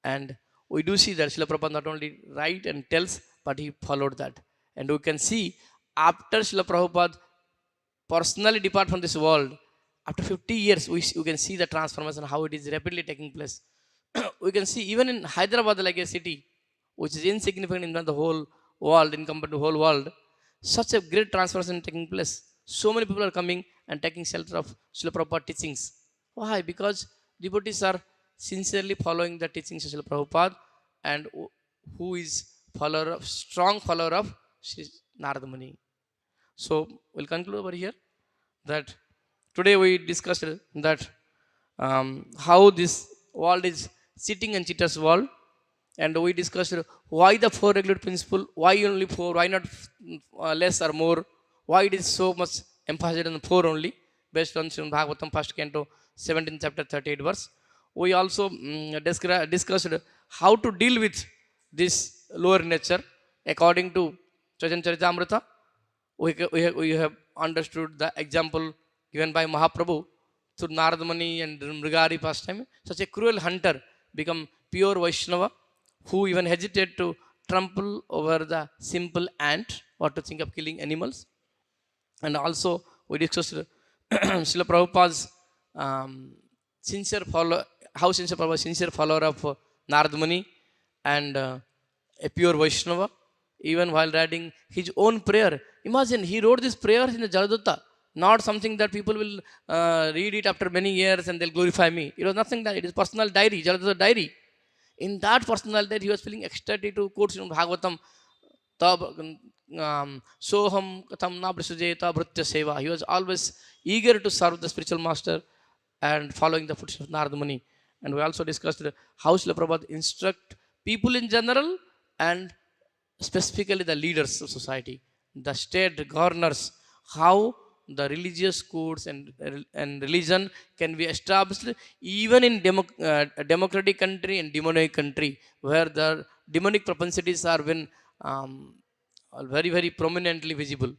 [SPEAKER 1] And we do see that Srila Prabhupada not only write and tells, but he followed that. And we can see after Srila Prabhupada personally depart from this world, after 50 years, we can see the transformation, how it is rapidly taking place. We can see even in Hyderabad, like a city, which is insignificant in the whole world, in compared to the whole world, such a great transformation taking place. So many people are coming and taking shelter of Srila Prabhupada teachings. Why? Because devotees are sincerely following the teachings of Srila Prabhupada, and who is strong follower of Sri Narada Muni. So we'll conclude over here that today we discussed that how this world is sitting and cheaters world, and we discussed why the four regular principle, why only four, why not less or more, why it is so much emphasis on four only, based on Srimad Bhagavatam first canto 17th chapter 38 verse. We also discussed how to deal with this lower nature according to Chaitanya Charitamrita. We have understood the example given by Mahaprabhu to Narada Muni and Mrigari past time. Such a cruel hunter become pure Vaishnava, who even hesitate to trample over the simple ant, what to think of killing animals. And also we discussed Srila Prabhupada's sincere follower, how sincere Prabhupada sincere follower of Narada Muni and a pure Vaishnava, even while writing his own prayer. Imagine, he wrote this prayer in the Jaladutta, not something that people will read it after many years and they'll glorify me. It was nothing that, it is personal diary, Jaladutta diary. In that personal diary, he was feeling ecstatic to quote from Bhagavatam, Soham Katham Na Brisujeta Bhritya Seva. He was always eager to serve the spiritual master and following the footsteps of Narada Muni. And we also discussed how Srila Prabhupada instruct people in general and specifically the leaders of society, the state governors, how the religious codes and religion can be established even in a democratic country and demonic country, where the demonic propensities are been very, very prominently visible.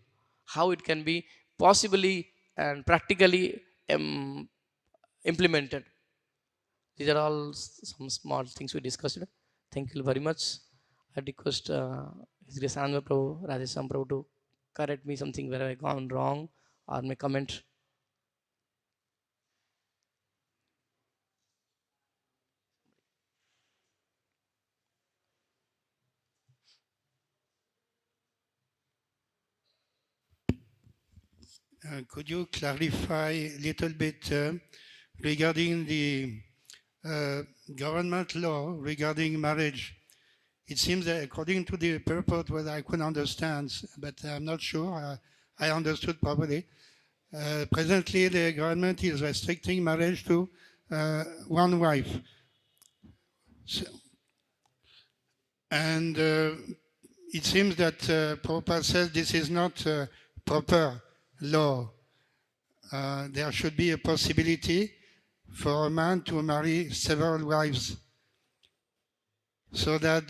[SPEAKER 1] How it can be possibly and practically implemented. These are all some small things we discussed. Thank you very much. I request His Grace Anand Prabhu, Rajesham Prabhu to correct me something where I gone wrong or may comment.
[SPEAKER 2] Could you clarify a little bit regarding the government law regarding marriage? It seems that according to the purport, what I could understand, but I'm not sure I understood properly. Presently, the government is restricting marriage to one wife. So, and it seems that Prabhupada says this is not proper law. There should be a possibility for a man to marry several wives so that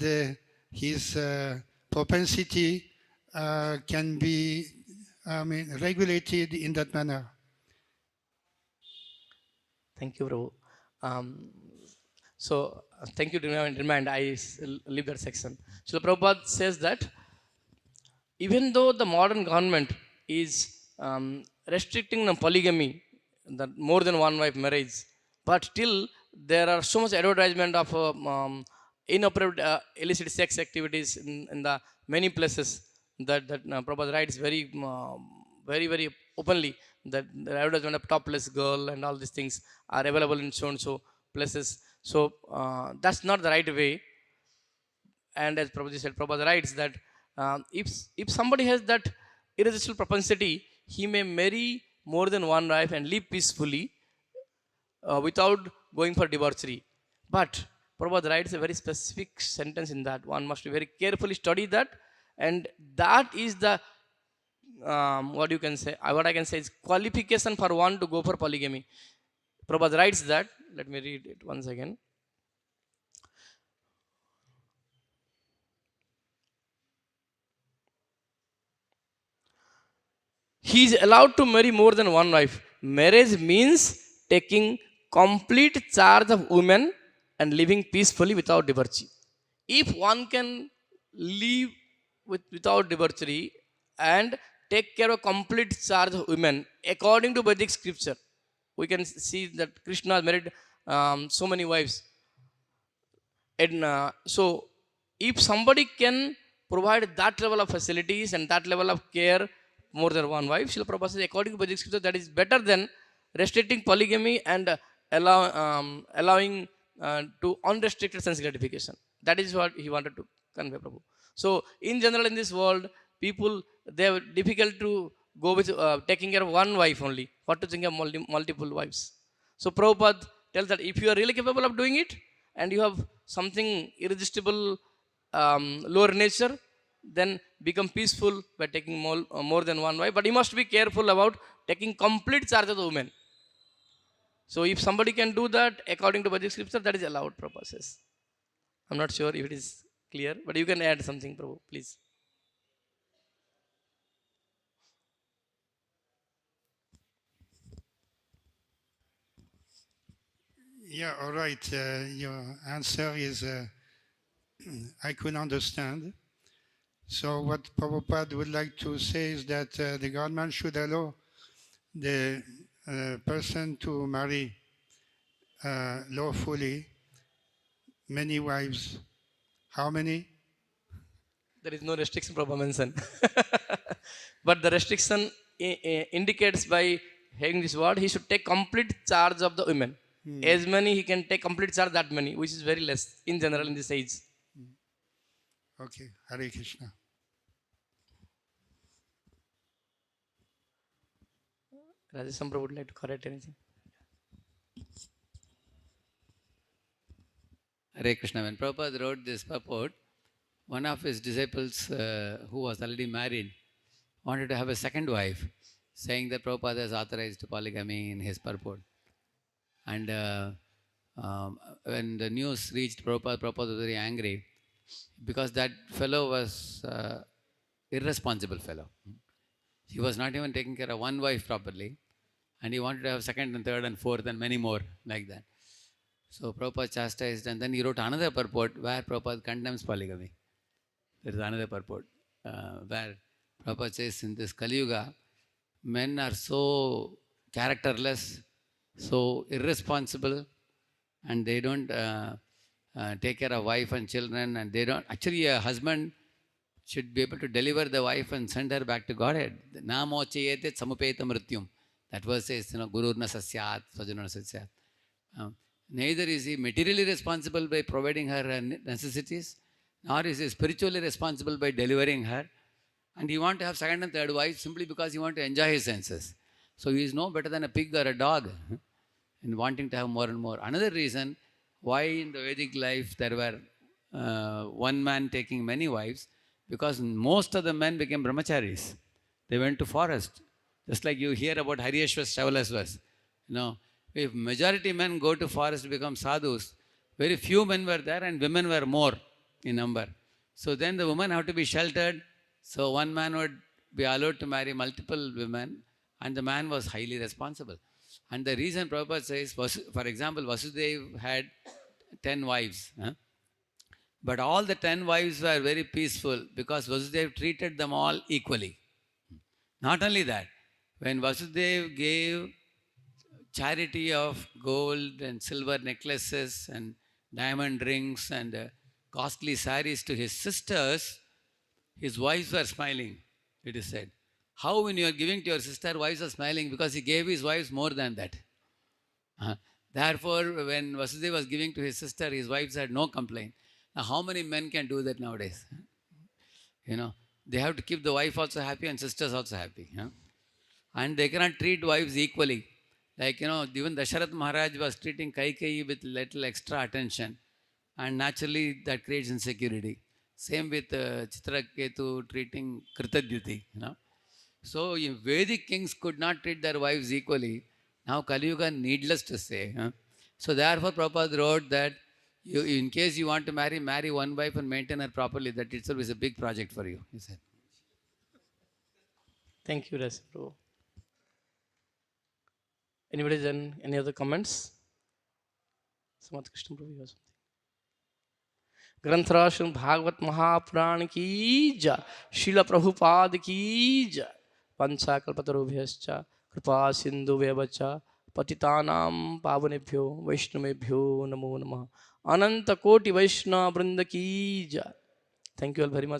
[SPEAKER 2] his propensity can be regulated in that manner.
[SPEAKER 1] Thank you, Prabhu. Thank you to remind. I leave that section. So Prabhupada says that even though the modern government is restricting the polygamy, that more than one wife marriage, but still there are so much advertisement of inappropriate illicit sex activities in the many places that Prabhupada writes very openly that the advertisement of topless girl and all these things are available in so and so places. So that's not the right way. And as Prabhuji said, Prabhupada writes that if somebody has that irresistible propensity, he may marry more than one wife and live peacefully without going for debauchery. But Prabhupada writes a very specific sentence in that. One must very carefully study that, and that is the what you can say. What I can say is qualification for one to go for polygamy. Prabhupada writes that. Let me read it once again. He is allowed to marry more than one wife. Marriage means taking complete charge of women and living peacefully without debauchery. If one can live without debauchery and take care of complete charge of women according to Vedic scripture, we can see that Krishna married so many wives. And so, if somebody can provide that level of facilities and that level of care more than one wife, Srila Prabhupada says, according to Vedic scripture, that is better than restricting polygamy and allowing to unrestricted sense gratification. That is what he wanted to convey, Prabhu. So, in general, in this world, people they have difficult to go with taking care of one wife only. What to think of multiple wives? So, Prabhupada tells that if you are really capable of doing it, and you have something irresistible lower nature, then become peaceful by taking more than one wife. But you must be careful about taking complete charge of the woman. So if somebody can do that according to Vedic scripture, that is allowed, Prabhupada says. I'm not sure if it is clear, but you can add something, Prabhu, please.
[SPEAKER 2] Yeah, all right. Your answer is I could understand. So what Prabhupada would like to say is that the government should allow the person to marry lawfully many wives. How many?
[SPEAKER 1] There is no restriction, Prabhupada mentioned. But the restriction indicates by having this word, he should take complete charge of the women. As many he can take complete charge, that many, which is very less in general in this age.
[SPEAKER 2] Okay, Hare Krishna.
[SPEAKER 1] Rajesham Prabhu would like to correct anything.
[SPEAKER 3] Hare Krishna. When Prabhupada wrote this purport, one of his disciples who was already married wanted to have a second wife, saying that Prabhupada has authorized polygamy in his purport. And when the news reached Prabhupada, Prabhupada was very angry because that fellow was irresponsible fellow. He was not even taking care of one wife properly, and he wanted to have second and third and fourth and many more like that. So Prabhupada chastised, and then he wrote another purport where Prabhupada condemns polygamy. There is another purport where Prabhupada says, in this Kali Yuga, men are so characterless, so irresponsible, and they don't take care of wife and children, and they don't. Actually, a husband should be able to deliver the wife and send her back to Godhead. Namochayete samupeta mrityum. That verse says, Guru na sasyat, svajano na sasyat. Neither is he materially responsible by providing her necessities, nor is he spiritually responsible by delivering her. And he wants to have second and third wife simply because he wants to enjoy his senses. So he is no better than a pig or a dog in wanting to have more and more. Another reason why in the Vedic life there were one man taking many wives, because most of the men became brahmacharis. They went to forest. Just like you hear about Harishwas Chavalaswas. If majority men go to forest to become sadhus, very few men were there and women were more in number. So then the women have to be sheltered. So one man would be allowed to marry multiple women, and the man was highly responsible. And the reason Prabhupada says, for example, Vasudeva had 10 wives. But all the 10 wives were very peaceful because Vasudeva treated them all equally. Not only that, when Vasudeva gave charity of gold and silver necklaces and diamond rings and costly saris to his sisters, his wives were smiling, it is said. How when you are giving to your sister, wives are smiling? Because he gave his wives more than that. Therefore, when Vasudeva was giving to his sister, his wives had no complaint. Now, how many men can do that nowadays? They have to keep the wife also happy and sisters also happy. And they cannot treat wives equally. Like, even Dasharatha Maharaj was treating Kaikeyi with little extra attention. And naturally, that creates insecurity. Same with Chitraketu treating Kritadyuti. So, if Vedic kings could not treat their wives equally, now Kali Yuga, needless to say. So, therefore, Prabhupada wrote that in case you want to marry one wife and maintain her properly. That itself is a big project for you, he said.
[SPEAKER 1] Thank you, Rasi Prabhu. Anybody done any other comments? Samat Krishna Prabhu, you have something. ग्रंथराशन Bhagavat Mahapuran की जय, शिला प्रभुपाद की जय, पंचाकल्पतरुभ्यश्च कृपा सिन्धुभ्यश्च पतितानां पावनेभ्यो वैष्णवेभ्यो नमो नमः। अनंत कोटि वैष्णव वृंद की जय। Thank you all very much.